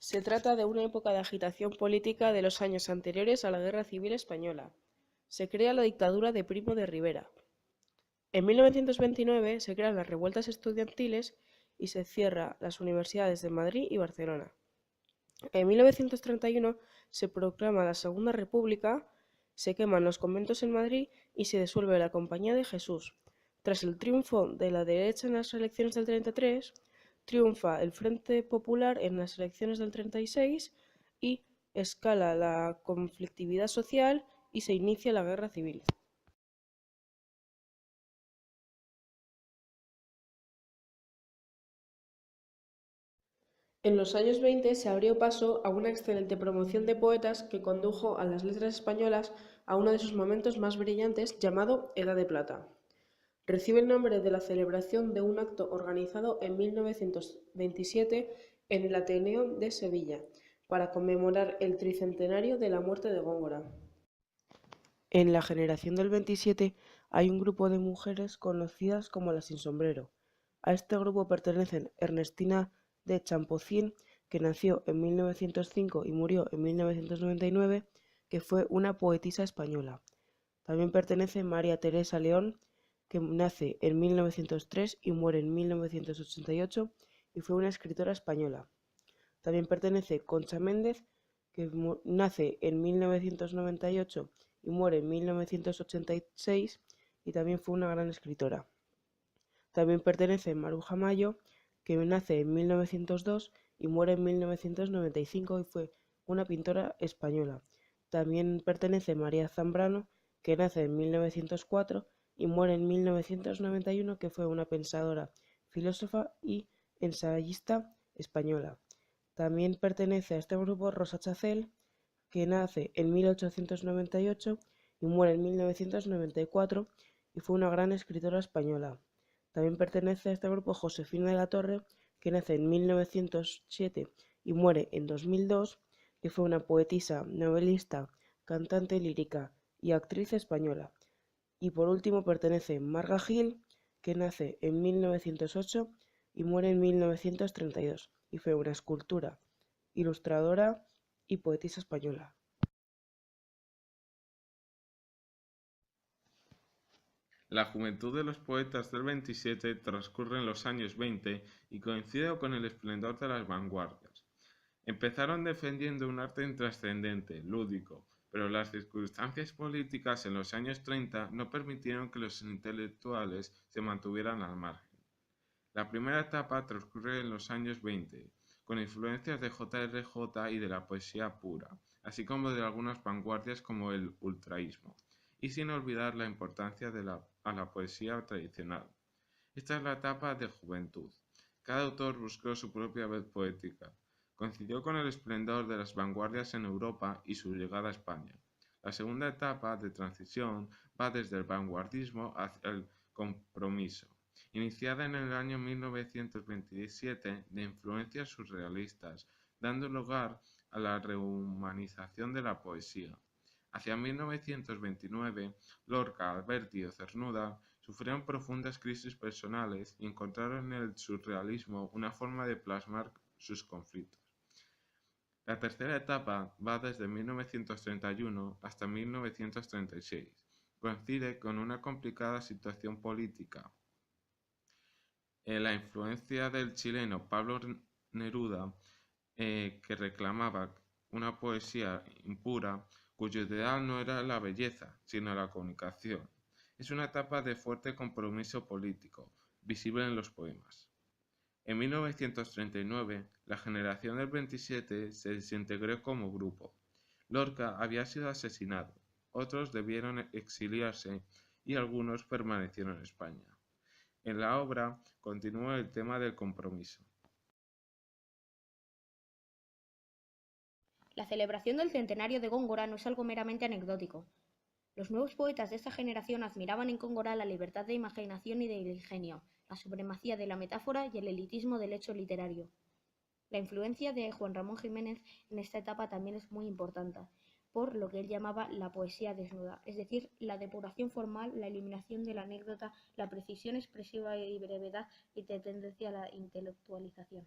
Se trata de una época de agitación política de los años anteriores a la Guerra Civil Española. Se crea la dictadura de Primo de Rivera. En 1929 se crean las revueltas estudiantiles y se cierran las universidades de Madrid y Barcelona. En 1931 se proclama la Segunda República, se queman los conventos en Madrid y se disuelve la Compañía de Jesús. Tras el triunfo de la derecha en las elecciones del 33, triunfa el Frente Popular en las elecciones del 36 y escala la conflictividad social y se inicia la Guerra Civil. En los años 20 se abrió paso a una excelente promoción de poetas que condujo a las letras españolas a uno de sus momentos más brillantes llamado Edad de Plata. Recibe el nombre de la celebración de un acto organizado en 1927 en el Ateneo de Sevilla para conmemorar el tricentenario de la muerte de Góngora. En la generación del 27 hay un grupo de mujeres conocidas como las sin sombrero. A este grupo pertenecen Ernestina de Champocín, que nació en 1905 y murió en 1999, que fue una poetisa española. También pertenece María Teresa León, que nace en 1903 y muere en 1988 y fue una escritora española. También pertenece Concha Méndez, que nace en 1998 y muere en 1986 y también fue una gran escritora. También pertenece Maruja Mayo, que nace en 1902 y muere en 1995 y fue una pintora española. También pertenece María Zambrano, que nace en 1904 y muere en 1991, que fue una pensadora, filósofa y ensayista española. También pertenece a este grupo Rosa Chacel, que nace en 1898 y muere en 1994 y fue una gran escritora española. También pertenece a este grupo Josefina de la Torre, que nace en 1907 y muere en 2002, que fue una poetisa, novelista, cantante lírica y actriz española. Y por último pertenece Marga Gil, que nace en 1908 y muere en 1932, y fue una escultora, ilustradora y poetisa española. La juventud de los poetas del 27 transcurre en los años 20 y coincide con el esplendor de las vanguardias. Empezaron defendiendo un arte intrascendente, lúdico, pero las circunstancias políticas en los años 30 no permitieron que los intelectuales se mantuvieran al margen. La primera etapa transcurre en los años 20, con influencias de J.R.J. y de la poesía pura, así como de algunas vanguardias como el ultraísmo, y sin olvidar la importancia a la poesía tradicional. Esta es la etapa de juventud. Cada autor buscó su propia vez poética. Coincidió con el esplendor de las vanguardias en Europa y su llegada a España. La segunda etapa de transición va desde el vanguardismo hacia el compromiso, iniciada en el año 1927 de influencias surrealistas, dando lugar a la rehumanización de la poesía. Hacia 1929, Lorca, Alberti o Cernuda sufrieron profundas crisis personales y encontraron en el surrealismo una forma de plasmar sus conflictos. La tercera etapa va desde 1931 hasta 1936. Coincide con una complicada situación política. La influencia del chileno Pablo Neruda, que reclamaba una poesía impura, cuyo ideal no era la belleza, sino la comunicación. Es una etapa de fuerte compromiso político, visible en los poemas. En 1939, la generación del 27 se desintegró como grupo. Lorca había sido asesinado, otros debieron exiliarse y algunos permanecieron en España. En la obra continúa el tema del compromiso. La celebración del centenario de Góngora no es algo meramente anecdótico. Los nuevos poetas de esta generación admiraban en Góngora la libertad de imaginación y del ingenio, la supremacía de la metáfora y el elitismo del hecho literario. La influencia de Juan Ramón Jiménez en esta etapa también es muy importante, por lo que él llamaba la poesía desnuda, es decir, la depuración formal, la eliminación de la anécdota, la precisión expresiva y brevedad y de tendencia a la intelectualización.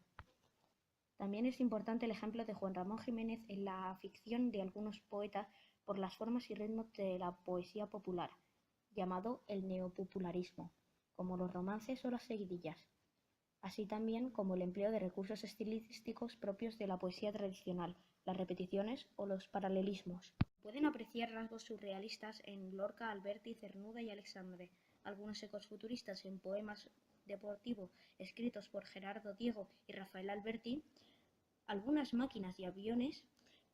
También es importante el ejemplo de Juan Ramón Jiménez en la ficción de algunos poetas por las formas y ritmos de la poesía popular, llamado el neopopularismo, como los romances o las seguidillas, así también como el empleo de recursos estilísticos propios de la poesía tradicional, las repeticiones o los paralelismos. Pueden apreciar rasgos surrealistas en Lorca, Alberti, Cernuda y Alexandre, algunos ecos futuristas en poemas deportivos escritos por Gerardo Diego y Rafael Alberti. Algunas máquinas y aviones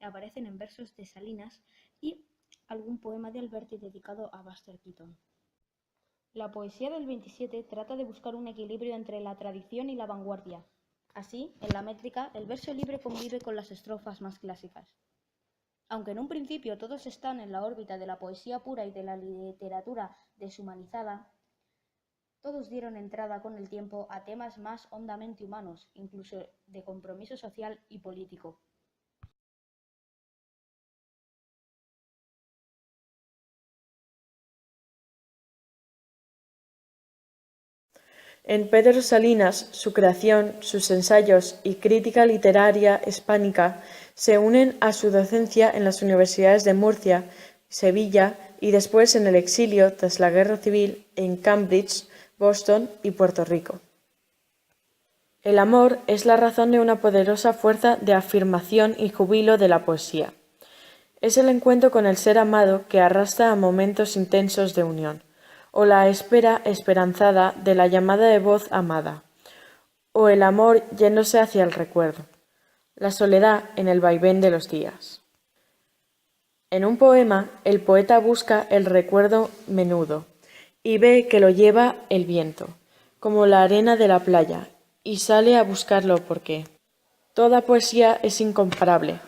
aparecen en versos de Salinas y algún poema de Alberti dedicado a Buster Keaton. La poesía del 27 trata de buscar un equilibrio entre la tradición y la vanguardia. Así, en la métrica, el verso libre convive con las estrofas más clásicas. Aunque en un principio todos están en la órbita de la poesía pura y de la literatura deshumanizada, todos dieron entrada con el tiempo a temas más hondamente humanos, incluso de compromiso social y político. En Pedro Salinas, su creación, sus ensayos y crítica literaria hispánica se unen a su docencia en las universidades de Murcia, Sevilla y después en el exilio tras la Guerra Civil en Cambridge, Boston y Puerto Rico. El amor es la razón de una poderosa fuerza de afirmación y júbilo de la poesía. Es el encuentro con el ser amado que arrastra a momentos intensos de unión, o la espera esperanzada de la llamada de voz amada, o el amor yéndose hacia el recuerdo, la soledad en el vaivén de los días. En un poema, el poeta busca el recuerdo menudo y ve que lo lleva el viento, como la arena de la playa, y sale a buscarlo porque toda poesía es incomparable,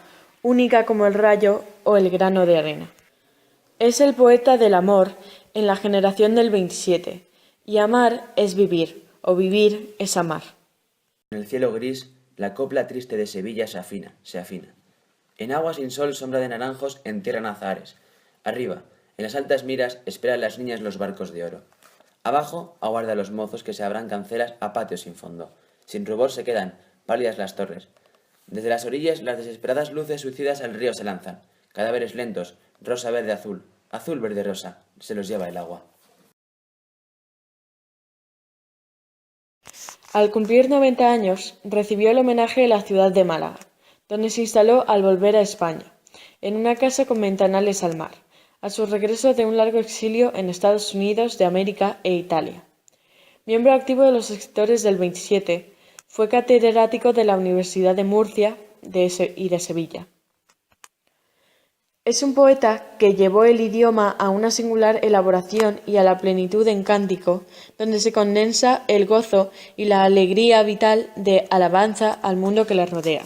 única como el rayo o el grano de arena. Es el poeta del amor en la generación del 27, y amar es vivir, o vivir es amar. En el cielo gris, la copla triste de Sevilla se afina. En agua sin sol, sombra de naranjos, entierran azahares. Arriba, en las altas miras, esperan las niñas los barcos de oro. Abajo, aguarda a los mozos que se abran cancelas a patios sin fondo. Sin rubor se quedan, pálidas las torres. Desde las orillas, las desesperadas luces suicidas al río se lanzan. Cadáveres lentos, rosa, verde, azul, azul, verde, rosa, se los lleva el agua. Al cumplir 90 años, recibió el homenaje de la ciudad de Málaga, donde se instaló al volver a España, en una casa con ventanales al mar, a su regreso de un largo exilio en Estados Unidos de América e Italia. Miembro activo de los escritores del 27, fue catedrático de la Universidad de Murcia y de Sevilla. Es un poeta que llevó el idioma a una singular elaboración y a la plenitud en cántico, donde se condensa el gozo y la alegría vital de alabanza al mundo que le rodea.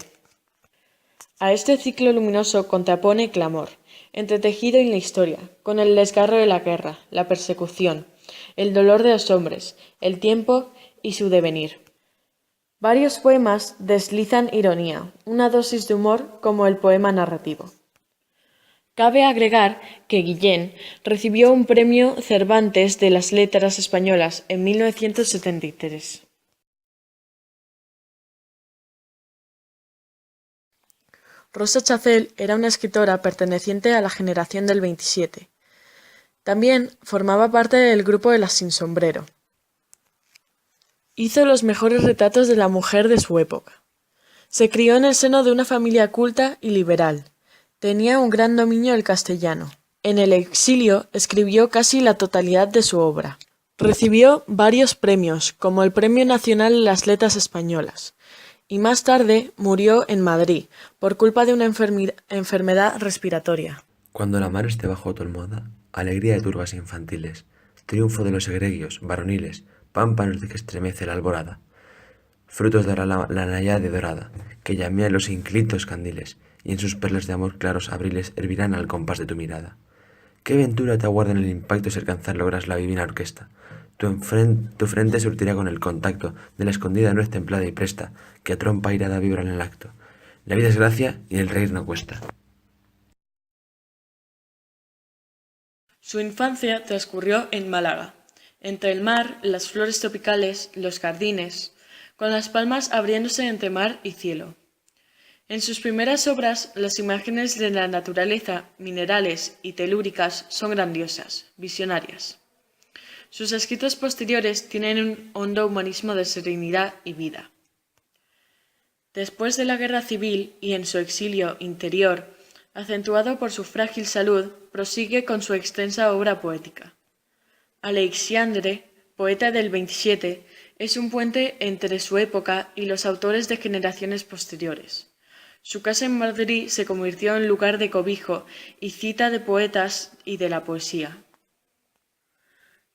A este ciclo luminoso contrapone clamor, entretejido en la historia, con el desgarro de la guerra, la persecución, el dolor de los hombres, el tiempo y su devenir. Varios poemas deslizan ironía, una dosis de humor como el poema narrativo. Cabe agregar que Guillén recibió un premio Cervantes de las Letras Españolas en 1973. Rosa Chacel era una escritora perteneciente a la generación del 27. También formaba parte del grupo de las Sin Sombrero. Hizo los mejores retratos de la mujer de su época. Se crió en el seno de una familia culta y liberal. Tenía un gran dominio del castellano. En el exilio escribió casi la totalidad de su obra. Recibió varios premios, como el Premio Nacional de las Letras Españolas, y más tarde murió en Madrid por culpa de una enfermedad respiratoria. Cuando la mar esté bajo tu almohada, alegría de turbas infantiles, triunfo de los egregios, varoniles, pámpanos de que estremece la alborada, frutos de la náyade dorada, que llamea en los inclitos candiles, y en sus perlas de amor claros abriles hervirán al compás de tu mirada. ¿Qué ventura te aguarda en el impacto si alcanzar logras la divina orquesta? Tu frente surtirá con el contacto de la escondida nuez templada y presta, que a trompa irada vibra en el acto. La vida es gracia y el reír no cuesta. Su infancia transcurrió en Málaga, entre el mar, las flores tropicales, los jardines, con las palmas abriéndose entre mar y cielo. En sus primeras obras, las imágenes de la naturaleza, minerales y telúricas son grandiosas, visionarias. Sus escritos posteriores tienen un hondo humanismo de serenidad y vida. Después de la guerra civil y en su exilio interior, acentuado por su frágil salud, prosigue con su extensa obra poética. Aleixandre, poeta del 27, es un puente entre su época y los autores de generaciones posteriores. Su casa en Madrid se convirtió en lugar de cobijo y cita de poetas y de la poesía.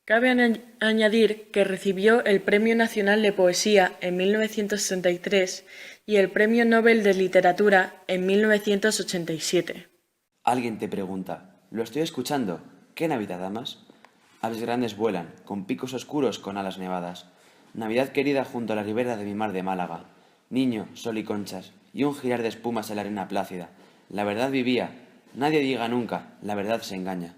Cabe añadir que recibió el Premio Nacional de Poesía en 1963 y el Premio Nobel de Literatura en 1987. Alguien te pregunta, ¿lo estoy escuchando? ¿Qué Navidad amas? Aves grandes vuelan, con picos oscuros con alas nevadas. Navidad querida junto a la ribera de mi mar de Málaga. Niño, sol y conchas, y un girar de espumas en la arena plácida. La verdad vivía, nadie diga nunca, la verdad se engaña.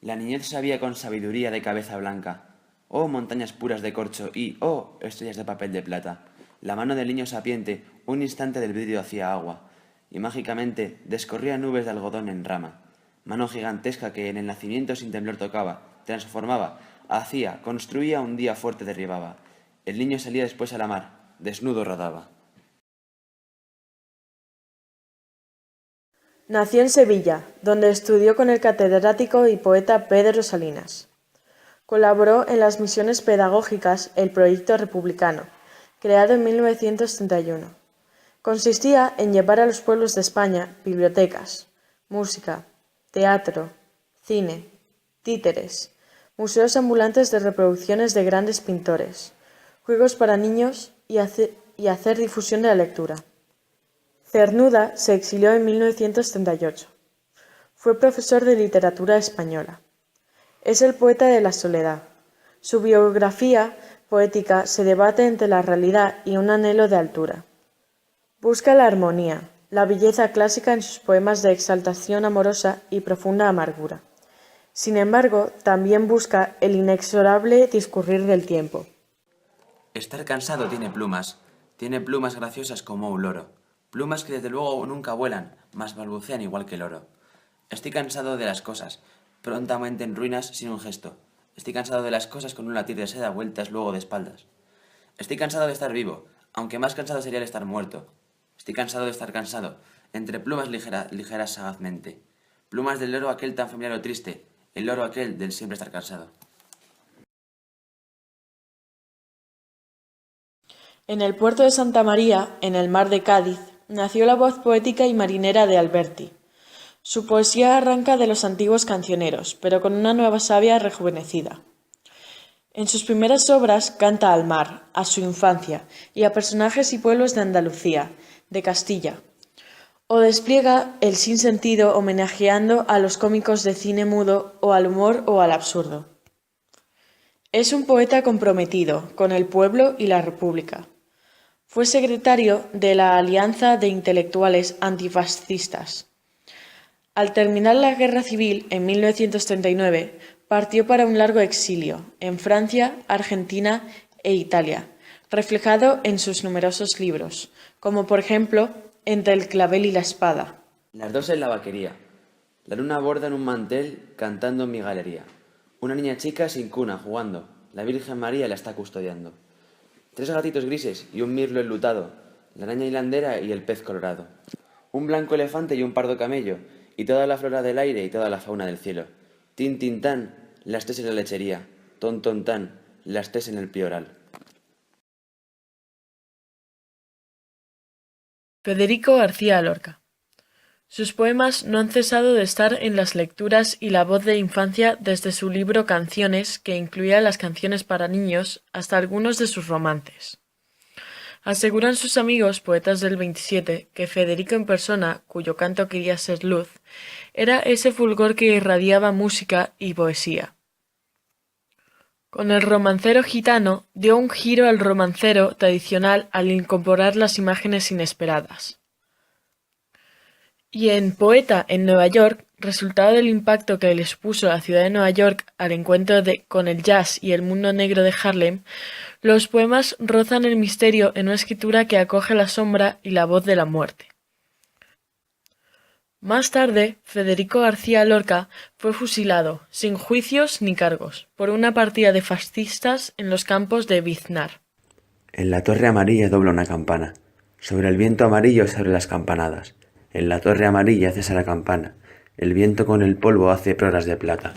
La niñez sabía con sabiduría de cabeza blanca. Oh, montañas puras de corcho y, oh, estrellas de papel de plata. La mano del niño sapiente, un instante del vidrio hacía agua, y mágicamente descorría nubes de algodón en rama. Mano gigantesca que en el nacimiento sin temblor tocaba, transformaba, hacía, construía, un día fuerte derribaba. El niño salía después a la mar, desnudo rodaba. Nació en Sevilla, donde estudió con el catedrático y poeta Pedro Salinas. Colaboró en las misiones pedagógicas El Proyecto Republicano, creado en 1931. Consistía en llevar a los pueblos de España bibliotecas, música, teatro, cine, títeres, museos ambulantes de reproducciones de grandes pintores, juegos para niños y hacer difusión de la lectura. Cernuda se exilió en 1938. Fue profesor de literatura española. Es el poeta de la soledad. Su biografía poética se debate entre la realidad y un anhelo de altura. Busca la armonía, la belleza clásica en sus poemas de exaltación amorosa y profunda amargura. Sin embargo, también busca el inexorable discurrir del tiempo. Estar cansado tiene plumas graciosas como un loro. Plumas que desde luego nunca vuelan, mas balbucean igual que el oro. Estoy cansado de las cosas, prontamente en ruinas sin un gesto. Estoy cansado de las cosas con un latir de seda vueltas luego de espaldas. Estoy cansado de estar vivo, aunque más cansado sería el estar muerto. Estoy cansado de estar cansado, entre plumas ligeras sagazmente. Plumas del loro aquel tan familiar o triste, el loro aquel del siempre estar cansado. En el puerto de Santa María, en el mar de Cádiz, nació la voz poética y marinera de Alberti. Su poesía arranca de los antiguos cancioneros, pero con una nueva savia rejuvenecida. En sus primeras obras canta al mar, a su infancia y a personajes y pueblos de Andalucía, de Castilla, o despliega el sinsentido homenajeando a los cómicos de cine mudo o al humor o al absurdo. Es un poeta comprometido con el pueblo y la república. Fue secretario de la Alianza de Intelectuales Antifascistas. Al terminar la Guerra Civil en 1939, partió para un largo exilio en Francia, Argentina e Italia, reflejado en sus numerosos libros, como por ejemplo Entre el clavel y la espada. Las dos en la vaquería. La luna borda en un mantel cantando en mi galería. Una niña chica sin cuna jugando. La Virgen María la está custodiando. 3 gatitos grises y un mirlo enlutado. La araña hilandera y el pez colorado. Un blanco elefante y un pardo camello. Y toda la flora del aire y toda la fauna del cielo. Tin, tin, tan, las 3 en la lechería. Ton, ton, tan, las 3 en el pioral. Federico García Lorca. Sus poemas no han cesado de estar en las lecturas y la voz de infancia desde su libro Canciones, que incluía las canciones para niños, hasta algunos de sus romances. Aseguran sus amigos poetas del 27 que Federico en persona, cuyo canto quería ser luz, era ese fulgor que irradiaba música y poesía. Con el romancero gitano dio un giro al romancero tradicional al incorporar las imágenes inesperadas. Y en Poeta en Nueva York, resultado del impacto que le supuso la ciudad de Nueva York al encuentro con el jazz y el mundo negro de Harlem, los poemas rozan el misterio en una escritura que acoge la sombra y la voz de la muerte. Más tarde, Federico García Lorca fue fusilado, sin juicios ni cargos, por una partida de fascistas en los campos de Biznar. En la torre amarilla dobla una campana. Sobre el viento amarillo se abren las campanadas. En la torre amarilla cesa la campana. El viento con el polvo hace proras de plata.